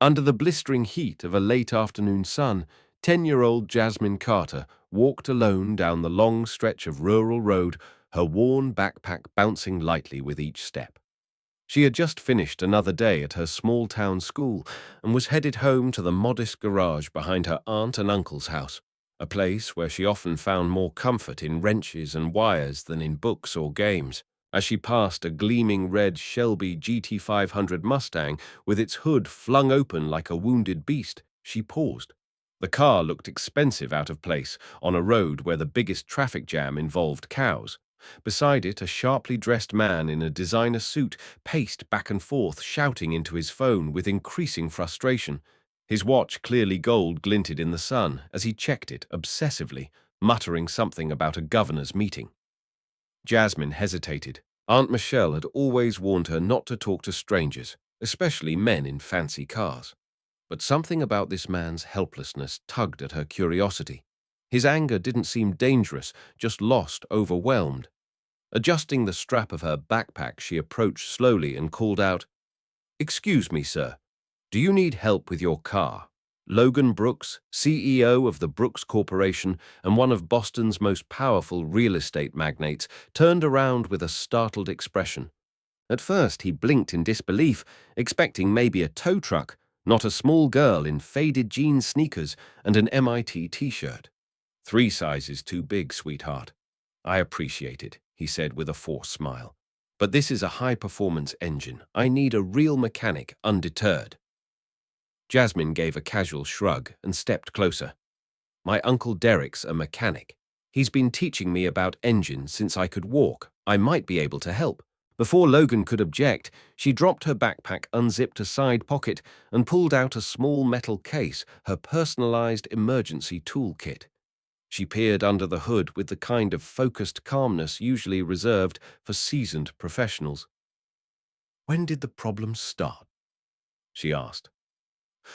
Under the blistering heat of a late afternoon sun, 10-year-old Jasmine Carter walked alone down the long stretch of rural road, her worn backpack bouncing lightly with each step. She had just finished another day at her small-town school and was headed home to the modest garage behind her aunt and uncle's house, a place where she often found more comfort in wrenches and wires than in books or games. As she passed a gleaming red Shelby GT500 Mustang with its hood flung open like a wounded beast, she paused. The car looked expensive out of place on a road where the biggest traffic jam involved cows. Beside it, a sharply dressed man in a designer suit paced back and forth, shouting into his phone with increasing frustration. His watch, clearly gold, glinted in the sun as he checked it obsessively, muttering something about a governor's meeting. Jasmine hesitated. Aunt Michelle had always warned her not to talk to strangers, especially men in fancy cars. But something about this man's helplessness tugged at her curiosity. His anger didn't seem dangerous, just lost, overwhelmed. Adjusting the strap of her backpack, she approached slowly and called out, "Excuse me, sir. Do you need help with your car?" Logan Brooks, CEO of the Brooks Corporation and one of Boston's most powerful real estate magnates, turned around with a startled expression. At first, he blinked in disbelief, expecting maybe a tow truck, not a small girl in faded jean sneakers and an MIT t-shirt. "3 sizes too big, sweetheart. I appreciate it," he said with a forced smile. "But this is a high-performance engine. I need a real mechanic, undeterred." Jasmine gave a casual shrug and stepped closer. "My Uncle Derek's a mechanic. He's been teaching me about engines since I could walk. I might be able to help." Before Logan could object, she dropped her backpack, unzipped a side pocket, and pulled out a small metal case, her personalized emergency toolkit. She peered under the hood with the kind of focused calmness usually reserved for seasoned professionals. "When did the problem start?" she asked.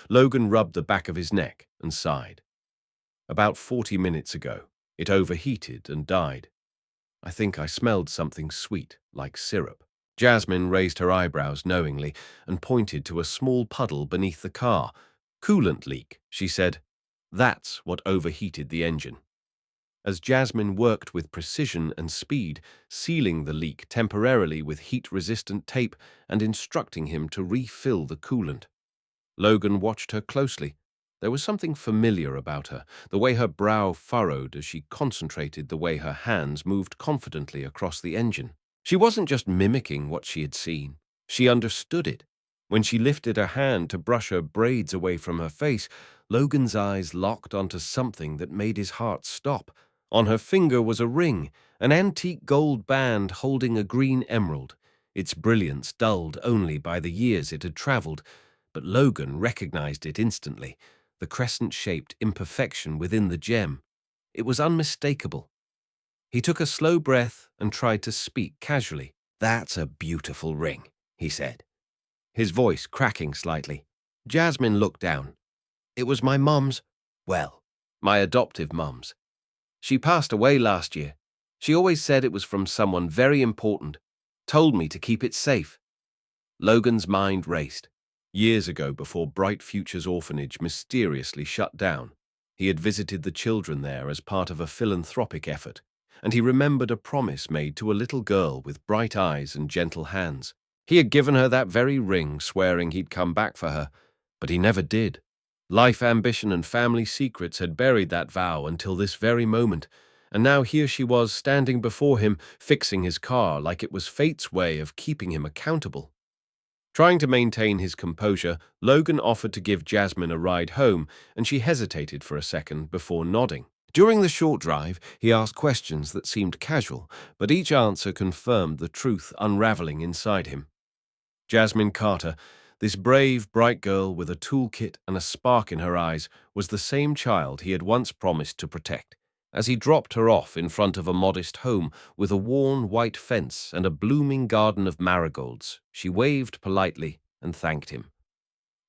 Logan rubbed the back of his neck and sighed. "About 40 minutes ago. It overheated and died. I think I smelled something sweet, like syrup." Jasmine raised her eyebrows knowingly and pointed to a small puddle beneath the car. "Coolant leak," she said. "That's what overheated the engine." As Jasmine worked with precision and speed, sealing the leak temporarily with heat-resistant tape and instructing him to refill the coolant. Logan watched her closely. There was something familiar about her, the way her brow furrowed as she concentrated, the way her hands moved confidently across the engine. She wasn't just mimicking what she had seen. She understood it. When she lifted her hand to brush her braids away from her face, Logan's eyes locked onto something that made his heart stop. On her finger was a ring, an antique gold band holding a green emerald, its brilliance dulled only by the years it had traveled. But Logan recognized it instantly, the crescent-shaped imperfection within the gem. It was unmistakable. He took a slow breath and tried to speak casually. "That's a beautiful ring," he said, his voice cracking slightly. Jasmine looked down. "It was my mum's, well, my adoptive mum's. She passed away last year. She always said it was from someone very important, told me to keep it safe." Logan's mind raced. Years ago, before Bright Futures orphanage mysteriously shut down, he had visited the children there as part of a philanthropic effort, and he remembered a promise made to a little girl with bright eyes and gentle hands. He had given her that very ring, swearing he'd come back for her, but he never did. Life ambition and family secrets had buried that vow until this very moment, and now here she was standing before him, fixing his car like it was fate's way of keeping him accountable. Trying to maintain his composure, Logan offered to give Jasmine a ride home, and she hesitated for a second before nodding. During the short drive, he asked questions that seemed casual, but each answer confirmed the truth unraveling inside him. Jasmine Carter, this brave, bright girl with a toolkit and a spark in her eyes, was the same child he had once promised to protect. As he dropped her off in front of a modest home with a worn white fence and a blooming garden of marigolds, she waved politely and thanked him.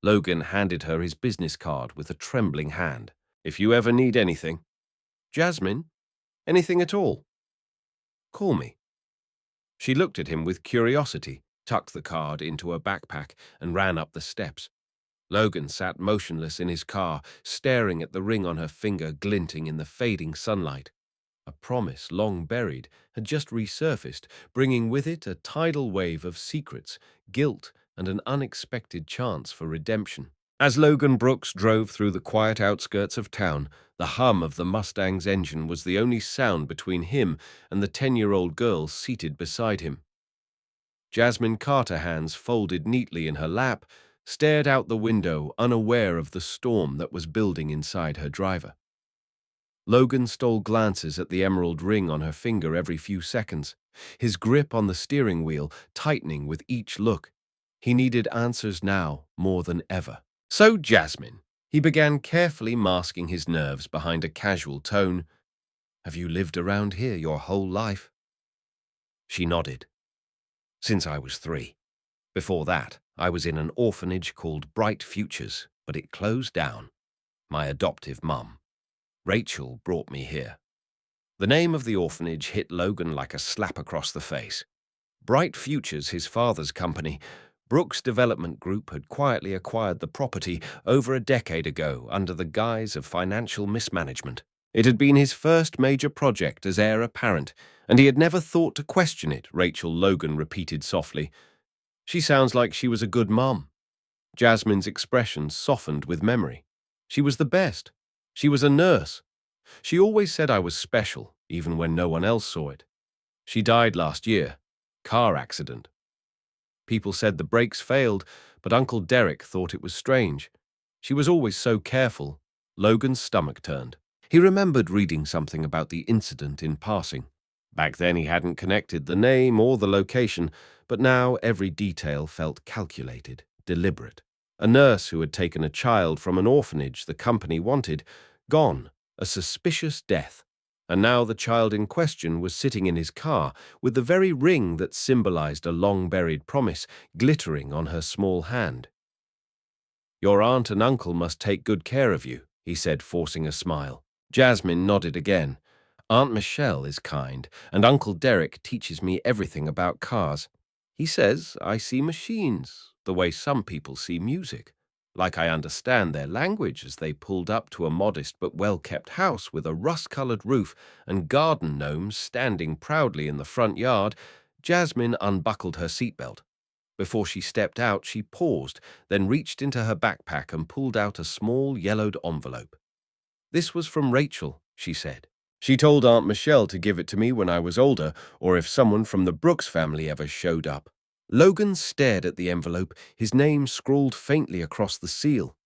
Logan handed her his business card with a trembling hand. "If you ever need anything." "Jasmine? Anything at all? Call me." She looked at him with curiosity, tucked the card into her backpack, and ran up the steps. Logan sat motionless in his car, staring at the ring on her finger glinting in the fading sunlight. A promise long buried had just resurfaced, bringing with it a tidal wave of secrets, guilt, and an unexpected chance for redemption. As Logan Brooks drove through the quiet outskirts of town, the hum of the Mustang's engine was the only sound between him and the 10-year-old girl seated beside him. Jasmine Carter, hands folded neatly in her lap, stared out the window, unaware of the storm that was building inside her driver. Logan stole glances at the emerald ring on her finger every few seconds, his grip on the steering wheel tightening with each look. He needed answers now more than ever. "So, Jasmine," he began, carefully masking his nerves behind a casual tone, "have you lived around here your whole life?" She nodded. "Since I was 3. Before that, I was in an orphanage called Bright Futures, but it closed down. My adoptive mum, Rachel, brought me here." The name of the orphanage hit Logan like a slap across the face. Bright Futures, his father's company, Brooks' development group, had quietly acquired the property over a decade ago under the guise of financial mismanagement. It had been his first major project as heir apparent, and he had never thought to question it, Rachel, Logan repeated softly. "She sounds like she was a good mom." Jasmine's expression softened with memory. "She was the best. She was a nurse. She always said I was special, even when no one else saw it. She died last year. Car accident. People said the brakes failed, but Uncle Derek thought it was strange. She was always so careful." Logan's stomach turned. He remembered reading something about the incident in passing. Back then he hadn't connected the name or the location, but now every detail felt calculated, deliberate. A nurse who had taken a child from an orphanage the company wanted, gone, a suspicious death. And now the child in question was sitting in his car, with the very ring that symbolized a long-buried promise glittering on her small hand. "Your aunt and uncle must take good care of you," he said, forcing a smile. Jasmine nodded again. "Aunt Michelle is kind, and Uncle Derek teaches me everything about cars. He says I see machines, the way some people see music. Like I understand their language." As they pulled up to a modest but well-kept house with a rust-colored roof and garden gnomes standing proudly in the front yard, Jasmine unbuckled her seatbelt. Before she stepped out, she paused, then reached into her backpack and pulled out a small yellowed envelope. "This was from Rachel," she said. "She told Aunt Michelle to give it to me when I was older, or if someone from the Brooks family ever showed up." Logan stared at the envelope, his name scrawled faintly across the seal.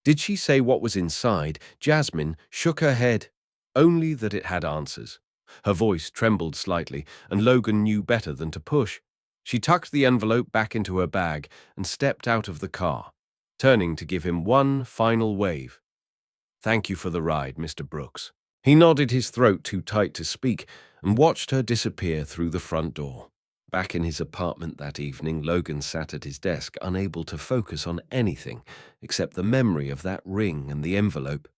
Did she say what was inside? Jasmine shook her head. Only that it had answers. Her voice trembled slightly, and Logan knew better than to push. She tucked the envelope back into her bag and stepped out of the car, turning to give him one final wave. "Thank you for the ride, Mr. Brooks." He nodded, his throat too tight to speak, and watched her disappear through the front door. Back in his apartment that evening, Logan sat at his desk, unable to focus on anything except the memory of that ring and the envelope.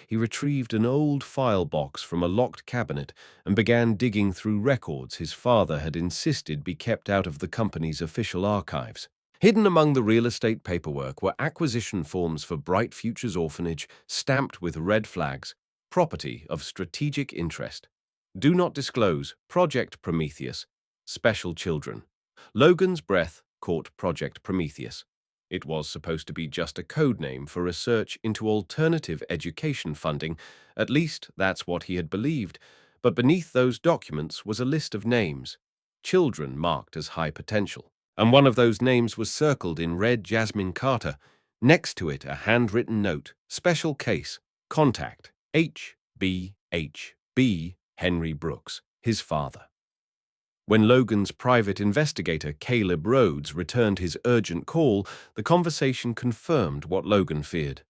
He retrieved an old file box from a locked cabinet and began digging through records his father had insisted be kept out of the company's official archives. Hidden among the real estate paperwork were acquisition forms for Bright Futures Orphanage, stamped with red flags, property of strategic interest. Do not disclose, Project Prometheus, special children. Logan's breath caught Project Prometheus. It was supposed to be just a code name for research into alternative education funding. At least that's what he had believed. But beneath those documents was a list of names, children marked as high potential. And one of those names was circled in red: Jasmine Carter. Next to it, a handwritten note: special case, contact HBHB Henry Brooks, his father. When Logan's private investigator, Caleb Rhodes, returned his urgent call, the conversation confirmed what Logan feared.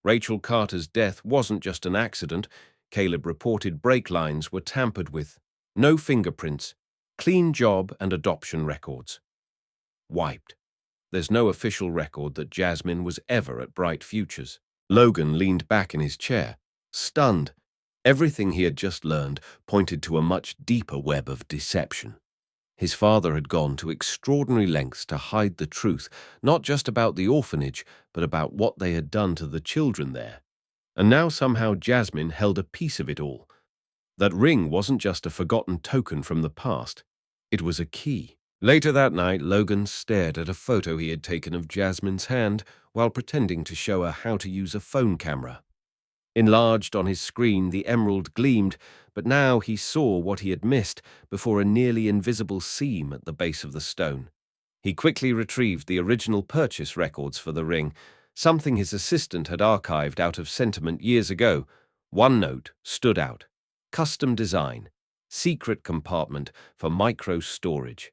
Rachel Carter's death wasn't just an accident. Caleb reported brake lines were tampered with. No fingerprints, clean job and adoption records. Wiped. There's no official record that Jasmine was ever at Bright Futures. Logan leaned back in his chair, stunned. Everything he had just learned pointed to a much deeper web of deception. His father had gone to extraordinary lengths to hide the truth, not just about the orphanage, but about what they had done to the children there. And now somehow Jasmine held a piece of it all. That ring wasn't just a forgotten token from the past. It was a key. Later that night, Logan stared at a photo he had taken of Jasmine's hand while pretending to show her how to use a phone camera. Enlarged on his screen, the emerald gleamed, but now he saw what he had missed before a nearly invisible seam at the base of the stone. He quickly retrieved the original purchase records for the ring, something his assistant had archived out of sentiment years ago. One note stood out: custom design, secret compartment for micro storage.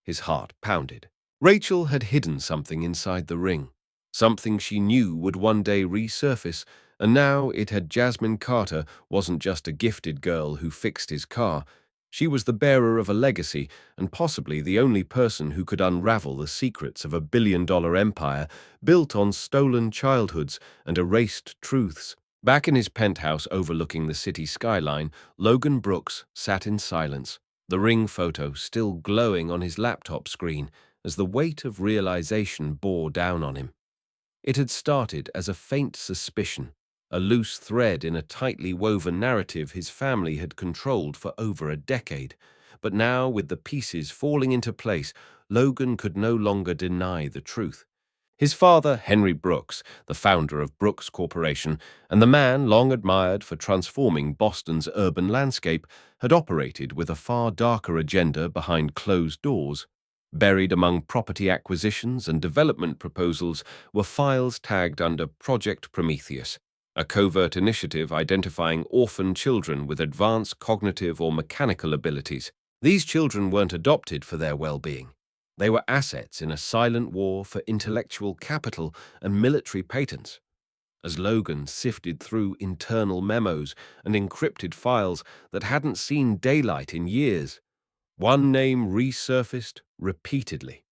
His heart pounded. Rachel had hidden something inside the ring, something she knew would one day resurface, and now it had. Jasmine Carter wasn't just a gifted girl who fixed his car. She was the bearer of a legacy, and possibly the only person who could unravel the secrets of a billion-dollar empire built on stolen childhoods and erased truths. Back in his penthouse overlooking the city skyline, Logan Brooks sat in silence, the ring photo still glowing on his laptop screen as the weight of realization bore down on him. It had started as a faint suspicion, a loose thread in a tightly woven narrative his family had controlled for over a decade. But now, with the pieces falling into place, Logan could no longer deny the truth. His father, Henry Brooks, the founder of Brooks Corporation, and the man long admired for transforming Boston's urban landscape, had operated with a far darker agenda behind closed doors. Buried among property acquisitions and development proposals were files tagged under Project Prometheus, a covert initiative identifying orphan children with advanced cognitive or mechanical abilities. These children weren't adopted for their well-being. They were assets in a silent war for intellectual capital and military patents. As Logan sifted through internal memos and encrypted files that hadn't seen daylight in years, one name resurfaced repeatedly: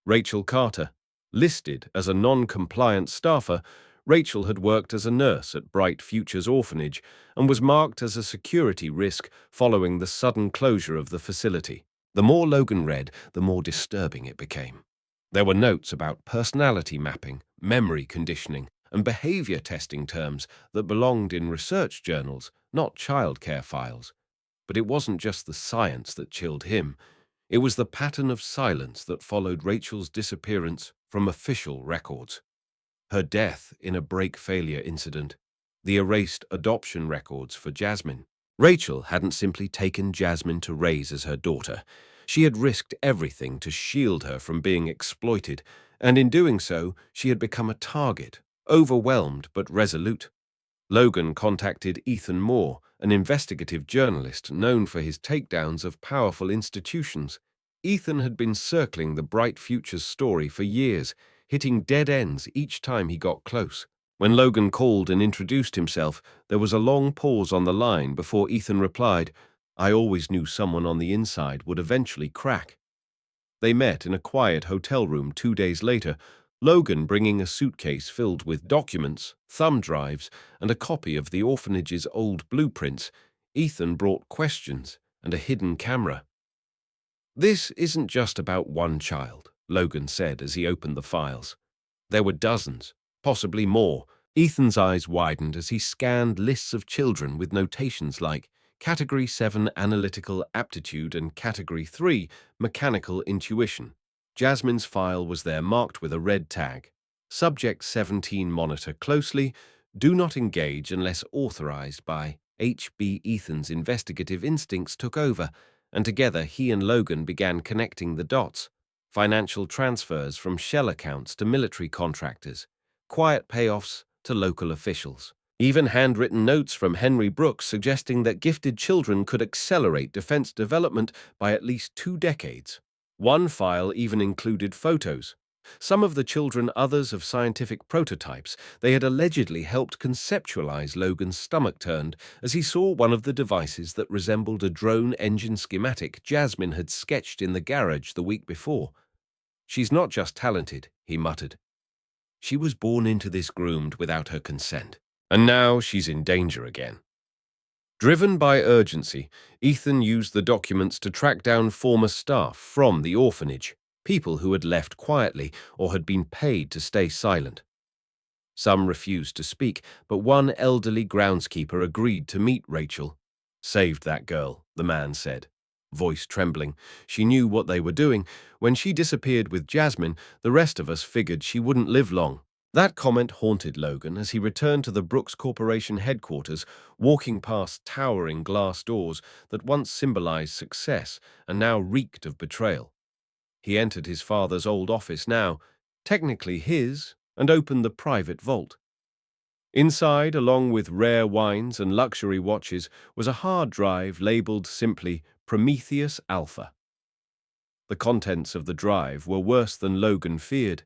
Rachel Carter. Listed as a non-compliant staffer, Rachel had worked as a nurse at Bright Futures Orphanage and was marked as a security risk following the sudden closure of the facility. The more Logan read, the more disturbing it became. There were notes about personality mapping, memory conditioning, and behavior testing terms that belonged in research journals, not childcare files. But it wasn't just the science that chilled him. It was the pattern of silence that followed Rachel's disappearance from official records. Her death in a brake failure incident, the erased adoption records for Jasmine. Rachel hadn't simply taken Jasmine to raise as her daughter. She had risked everything to shield her from being exploited, and in doing so, she had become a target, overwhelmed but resolute. Logan contacted Ethan Moore, an investigative journalist known for his takedowns of powerful institutions. Ethan had been circling the Bright Futures story for years, hitting dead ends each time he got close. When Logan called and introduced himself, there was a long pause on the line before Ethan replied, "I always knew someone on the inside would eventually crack." They met in a quiet hotel room 2 days later, Logan bringing a suitcase filled with documents, thumb drives, and a copy of the orphanage's old blueprints. Ethan brought questions and a hidden camera. "This isn't just about one child," Logan said as he opened the files. "There were dozens, possibly more." Ethan's eyes widened as he scanned lists of children with notations like Category 7 Analytical Aptitude and Category 3 Mechanical Intuition. Jasmine's file was there marked with a red tag. Subject 17 monitor closely. Do not engage unless authorized by H.B. Ethan's investigative instincts took over, and together he and Logan began connecting the dots. Financial transfers from shell accounts to military contractors, quiet payoffs to local officials. Even handwritten notes from Henry Brooks suggesting that gifted children could accelerate defense development by at least 2 decades. One file even included photos. Some of the children, others of scientific prototypes. They had allegedly helped conceptualize. Logan's stomach turned as he saw one of the devices that resembled a drone engine schematic Jasmine had sketched in the garage the week before. "She's not just talented," he muttered. "She was born into this groomed without her consent. And now she's in danger again." Driven by urgency, Ethan used the documents to track down former staff from the orphanage, people who had left quietly or had been paid to stay silent. Some refused to speak, but one elderly groundskeeper agreed to meet Rachel. "Saved that girl," the man said, voice trembling. She knew what they were doing. When she disappeared with Jasmine, the rest of us figured she wouldn't live long. That comment haunted Logan as he returned to the Brooks Corporation headquarters, walking past towering glass doors that once symbolized success and now reeked of betrayal. He entered his father's old office now, technically his, and opened the private vault. Inside, along with rare wines and luxury watches, was a hard drive labeled simply Prometheus Alpha. The contents of the drive were worse than Logan feared.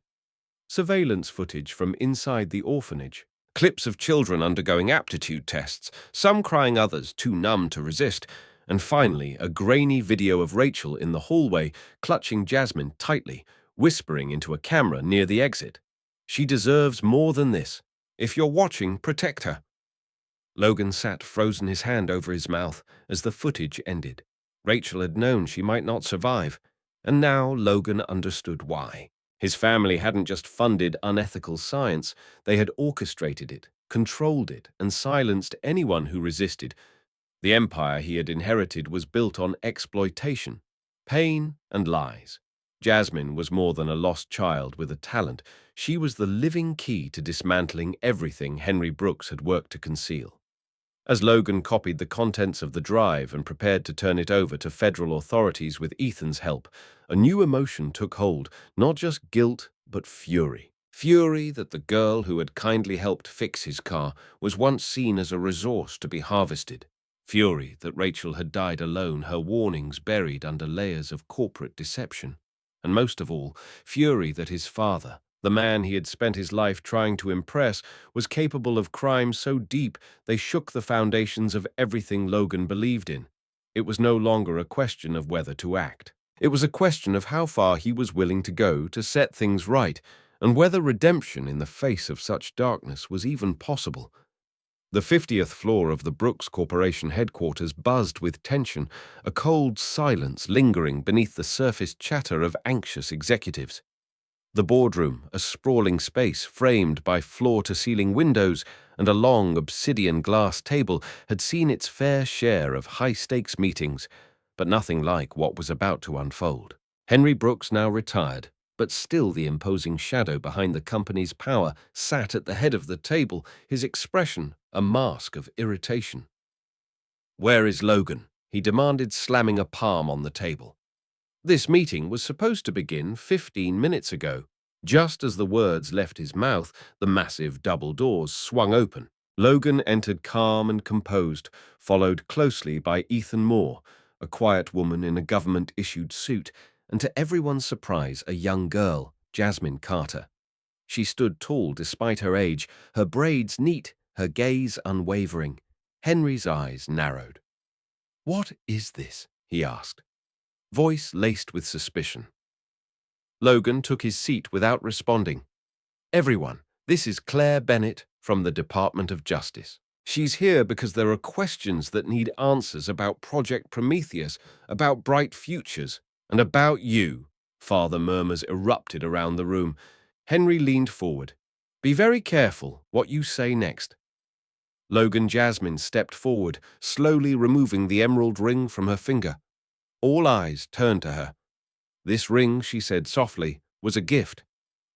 Surveillance footage from inside the orphanage, clips of children undergoing aptitude tests, some crying, others too numb to resist, and finally a grainy video of Rachel in the hallway clutching Jasmine tightly, whispering into a camera near the exit. "She deserves more than this. If you're watching, protect her." Logan sat frozen, his hand over his mouth, as the footage ended. Rachel had known she might not survive, and now Logan understood why. His family hadn't just funded unethical science, they had orchestrated it, controlled it, and silenced anyone who resisted. The empire he had inherited was built on exploitation, pain, and lies. Jasmine was more than a lost child with a talent. She was the living key to dismantling everything Henry Brooks had worked to conceal. As Logan copied the contents of the drive and prepared to turn it over to federal authorities with Ethan's help, a new emotion took hold, not just guilt, but fury. Fury that the girl who had kindly helped fix his car was once seen as a resource to be harvested. Fury that Rachel had died alone, her warnings buried under layers of corporate deception. And most of all, fury that his father, the man he had spent his life trying to impress, was capable of crimes so deep they shook the foundations of everything Logan believed in. It was no longer a question of whether to act. It was a question of how far he was willing to go to set things right, and whether redemption in the face of such darkness was even possible. The 50th floor of the Brooks Corporation headquarters buzzed with tension, a cold silence lingering beneath the surface chatter of anxious executives. The boardroom, a sprawling space framed by floor-to-ceiling windows and a long obsidian glass table, had seen its fair share of high-stakes meetings, but nothing like what was about to unfold. Henry Brooks, now retired, but still the imposing shadow behind the company's power, sat at the head of the table, his expression a mask of irritation. "Where is Logan?" he demanded, slamming a palm on the table. This meeting was supposed to begin 15 minutes ago. Just as the words left his mouth, the massive double doors swung open. Logan entered calm and composed, followed closely by Ethan Moore, a quiet woman in a government-issued suit, and to everyone's surprise, a young girl, Jasmine Carter. She stood tall despite her age, her braids neat, her gaze unwavering. Henry's eyes narrowed. "What is this?" he asked, voice laced with suspicion. Logan took his seat without responding. "Everyone, this is Claire Bennett from the Department of Justice. She's here because there are questions that need answers about Project Prometheus, about bright futures, and about you." Father murmurs erupted around the room. Henry leaned forward. "Be very careful what you say next." Jasmine stepped forward, slowly removing the emerald ring from her finger. All eyes turned to her. "This ring," she said softly, "was a gift,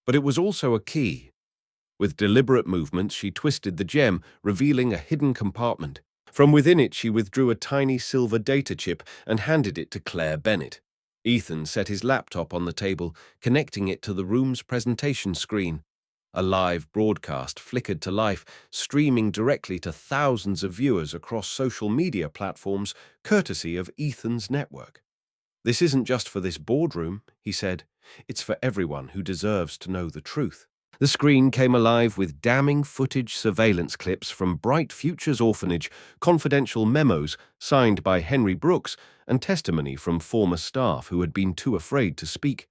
but it was also a key." With deliberate movements, she twisted the gem, revealing a hidden compartment. From within it, she withdrew a tiny silver data chip and handed it to Claire Bennett. Ethan set his laptop on the table, connecting it to the room's presentation screen. A live broadcast flickered to life, streaming directly to thousands of viewers across social media platforms, courtesy of Ethan's network. "This isn't just for this boardroom," he said. "It's for everyone who deserves to know the truth." The screen came alive with damning footage, surveillance clips from Bright Futures Orphanage, confidential memos signed by Henry Brooks, and testimony from former staff who had been too afraid to speak.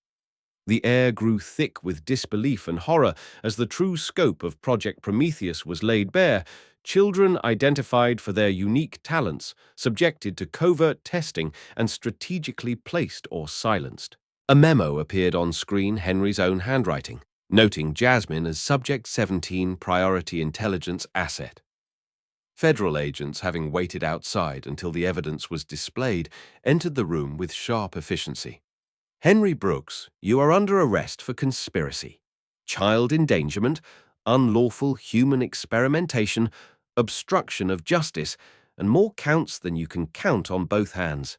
The air grew thick with disbelief and horror as the true scope of Project Prometheus was laid bare. children identified for their unique talents, subjected to covert testing and strategically placed or silenced. A memo appeared on screen, Henry's own handwriting, noting Jasmine as Subject 17 Priority Intelligence Asset. Federal agents, having waited outside until the evidence was displayed, entered the room with sharp efficiency. Henry Brooks, you are under arrest for conspiracy, child endangerment, unlawful human experimentation, obstruction of justice, and more counts than you can count on both hands,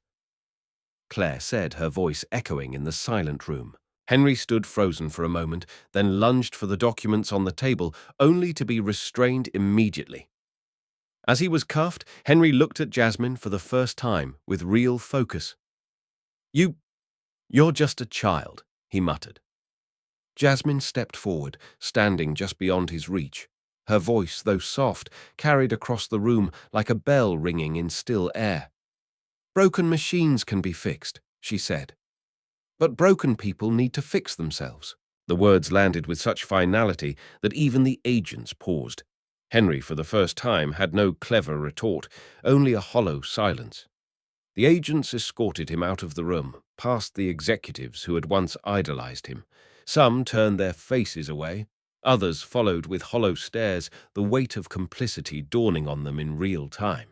Claire said, her voice echoing in the silent room. Henry stood frozen for a moment, then lunged for the documents on the table, only to be restrained immediately. As he was cuffed, Henry looked at Jasmine for the first time with real focus. You're just a child, he muttered. Jasmine stepped forward, standing just beyond his reach. Her voice, though soft, carried across the room like a bell ringing in still air. Broken machines can be fixed, she said. But broken people need to fix themselves. The words landed with such finality that even the agents paused. Henry, for the first time, had no clever retort, only a hollow silence. The agents escorted him out of the room, past the executives who had once idolized him. Some turned their faces away. Others followed with hollow stares, the weight of complicity dawning on them in real time.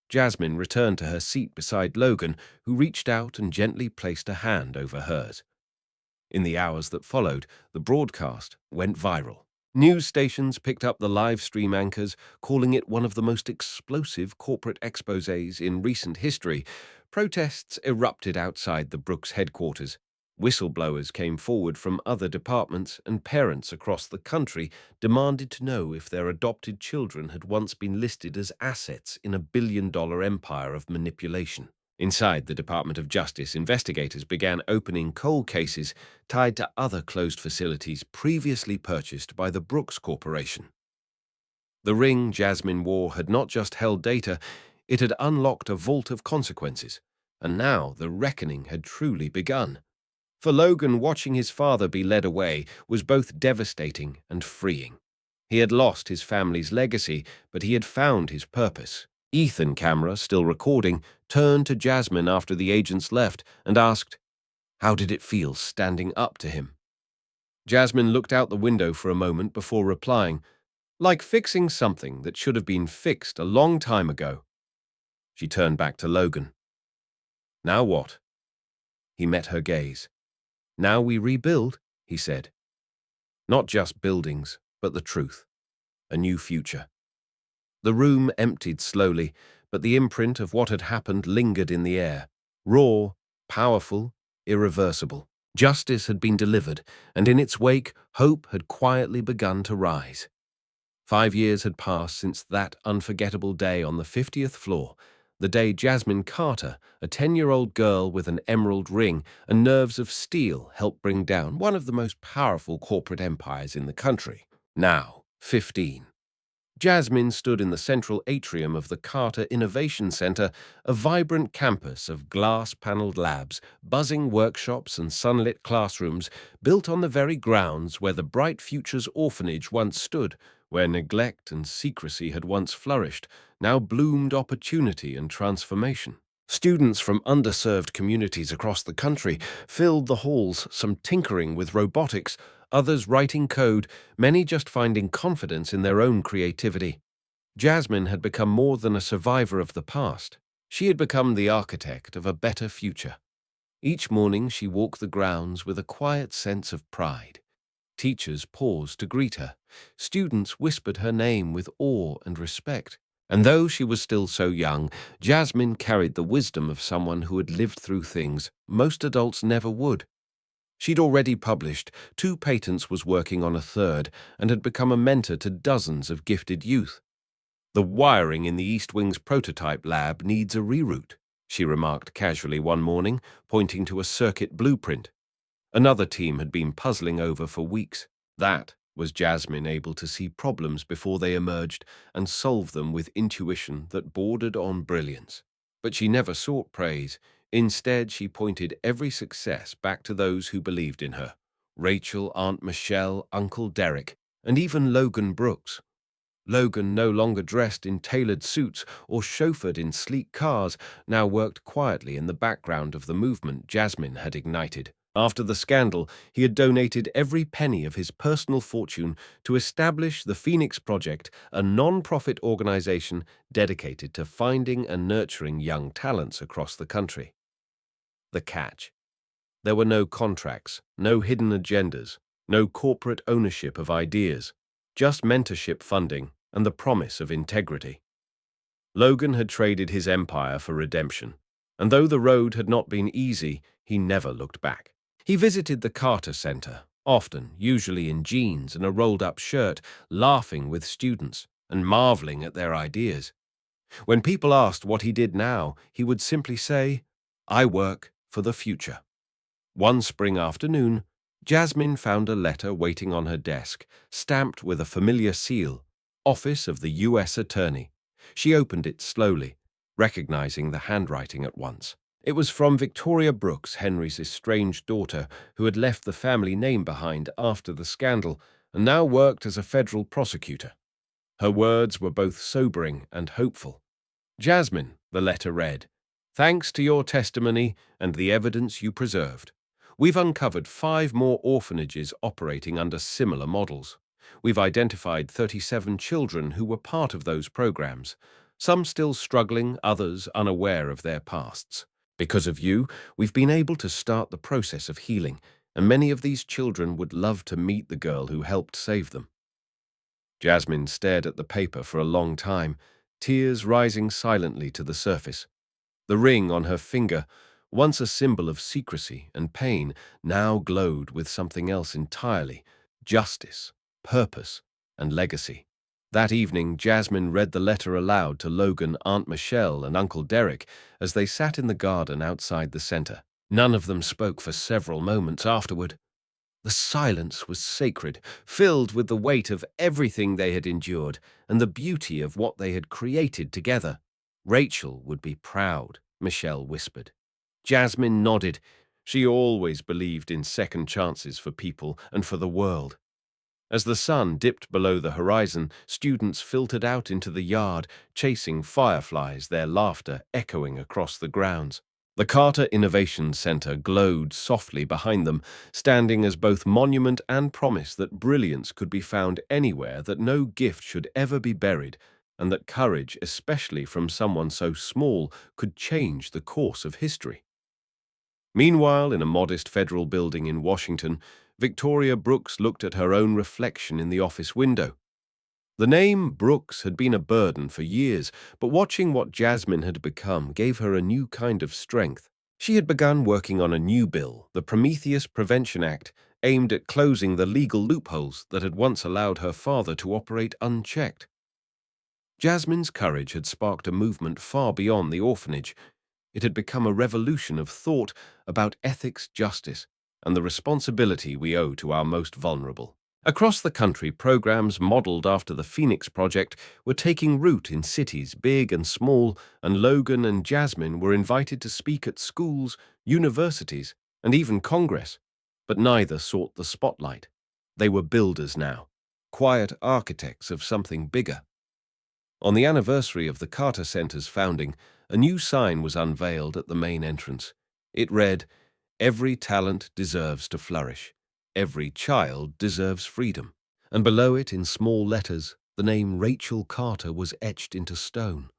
Jasmine returned to her seat beside Logan, who reached out and gently placed a hand over hers. In the hours that followed, the broadcast went viral. News stations picked up the live stream anchors, calling it one of the most explosive corporate exposés in recent history. Protests erupted outside the Brooks headquarters. Whistleblowers came forward from other departments, and parents across the country demanded to know if their adopted children had once been listed as assets in a billion-dollar empire of manipulation. Inside the Department of Justice, investigators began opening cold cases tied to other closed facilities previously purchased by the Brooks Corporation. The ring Jasmine wore had not just held data, it had unlocked a vault of consequences, and now the reckoning had truly begun. For Logan, watching his father be led away was both devastating and freeing. He had lost his family's legacy, but he had found his purpose. Ethan, camera still recording, turned to Jasmine after the agents left and asked, "How did it feel standing up to him?" Jasmine looked out the window for a moment before replying, "Like fixing something that should have been fixed a long time ago." She turned back to Logan. "Now what?" He met her gaze. "Now we rebuild," he said. "Not just buildings, but the truth. A new future." The room emptied slowly, but the imprint of what had happened lingered in the air. Raw, powerful, irreversible. Justice had been delivered, and in its wake, hope had quietly begun to rise. 5 years had passed since that unforgettable day on the 50th floor, the day Jasmine Carter, a 10-year-old girl with an emerald ring and nerves of steel, helped bring down one of the most powerful corporate empires in the country. Now, 15. Jasmine stood in the central atrium of the Carter Innovation Center, a vibrant campus of glass-paneled labs, buzzing workshops and sunlit classrooms built on the very grounds where the Bright Futures orphanage once stood, where neglect and secrecy had once flourished, now bloomed opportunity and transformation. Students from underserved communities across the country filled the halls, some tinkering with robotics, others writing code, many just finding confidence in their own creativity. Jasmine had become more than a survivor of the past. She had become the architect of a better future. Each morning she walked the grounds with a quiet sense of pride. Teachers paused to greet her. Students whispered her name with awe and respect. And though she was still so young, Jasmine carried the wisdom of someone who had lived through things most adults never would. She'd already published 2 patents, was working on a 3rd, and had become a mentor to dozens of gifted youth. "The wiring in the East Wing's prototype lab needs a reroute," she remarked casually one morning, pointing to a circuit blueprint. Another team had been puzzling over for weeks. That was Jasmine able to see problems before they emerged and solve them with intuition that bordered on brilliance. But she never sought praise. Instead, she pointed every success back to those who believed in her: Rachel, Aunt Michelle, Uncle Derek, and even Logan Brooks. Logan, no longer dressed in tailored suits or chauffeured in sleek cars, now worked quietly in the background of the movement Jasmine had ignited. After the scandal, he had donated every penny of his personal fortune to establish the Phoenix Project, a non-profit organization dedicated to finding and nurturing young talents across the country. The catch: there were no contracts, no hidden agendas, no corporate ownership of ideas, just mentorship funding and the promise of integrity. Logan had traded his empire for redemption, and though the road had not been easy, he never looked back. He visited the Carter Center, often, usually in jeans and a rolled-up shirt, laughing with students and marveling at their ideas. When people asked what he did now, he would simply say, "I work for the future." One spring afternoon, Jasmine found a letter waiting on her desk, stamped with a familiar seal, Office of the U.S. Attorney. She opened it slowly, recognizing the handwriting at once. It was from Victoria Brooks, Henry's estranged daughter, who had left the family name behind after the scandal and now worked as a federal prosecutor. Her words were both sobering and hopeful. "Jasmine," the letter read, "thanks to your testimony and the evidence you preserved, we've uncovered 5 more orphanages operating under similar models. We've identified 37 children who were part of those programs, some still struggling, others unaware of their pasts. Because of you, we've been able to start the process of healing, and many of these children would love to meet the girl who helped save them." Jasmine stared at the paper for a long time, tears rising silently to the surface. The ring on her finger, once a symbol of secrecy and pain, now glowed with something else entirely: justice, purpose, and legacy. That evening, Jasmine read the letter aloud to Logan, Aunt Michelle, and Uncle Derek as they sat in the garden outside the center. None of them spoke for several moments afterward. The silence was sacred, filled with the weight of everything they had endured and the beauty of what they had created together. "Rachel would be proud," Michelle whispered. Jasmine nodded. She always believed in second chances for people and for the world. As the sun dipped below the horizon, students filtered out into the yard, chasing fireflies, their laughter echoing across the grounds. The Carter Innovation Center glowed softly behind them, standing as both monument and promise that brilliance could be found anywhere, that no gift should ever be buried, and that courage, especially from someone so small, could change the course of history. Meanwhile, in a modest federal building in Washington, Victoria Brooks looked at her own reflection in the office window. The name Brooks had been a burden for years, but watching what Jasmine had become gave her a new kind of strength. She had begun working on a new bill, the Prometheus Prevention Act, aimed at closing the legal loopholes that had once allowed her father to operate unchecked. Jasmine's courage had sparked a movement far beyond the orphanage. It had become a revolution of thought about ethics, justice, and the responsibility we owe to our most vulnerable. Across the country, programs modeled after the Phoenix Project were taking root in cities big and small, and Logan and Jasmine were invited to speak at schools, universities, and even Congress. But neither sought the spotlight. They were builders now, quiet architects of something bigger. On the anniversary of the Carter Center's founding, a new sign was unveiled at the main entrance. It read, "Every talent deserves to flourish. Every child deserves freedom." And below it, in small letters, the name Rachel Carter was etched into stone.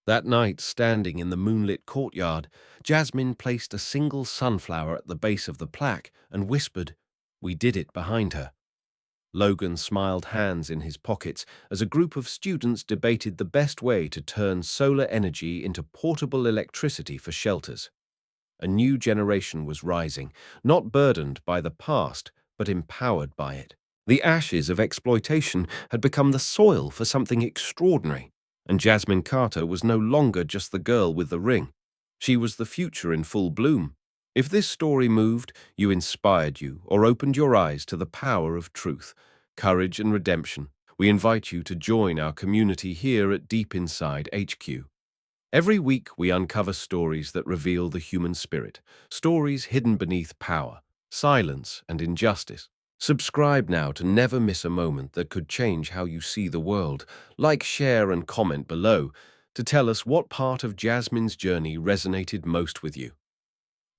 That night, standing in the moonlit courtyard, Jasmine placed a single sunflower at the base of the plaque and whispered, "We did it," behind her. Logan smiled, hands in his pockets, as a group of students debated the best way to turn solar energy into portable electricity for shelters. A new generation was rising, not burdened by the past, but empowered by it. The ashes of exploitation had become the soil for something extraordinary, and Jasmine Carter was no longer just the girl with the ring. She was the future in full bloom. If this story moved you, inspired you, or opened your eyes to the power of truth, courage, and redemption, we invite you to join our community here at Deep Inside HQ. Every week, we uncover stories that reveal the human spirit, stories hidden beneath power, silence, and injustice. Subscribe now to never miss a moment that could change how you see the world. Like, share, and comment below to tell us what part of Jasmine's journey resonated most with you.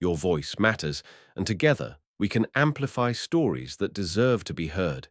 Your voice matters, and together we can amplify stories that deserve to be heard.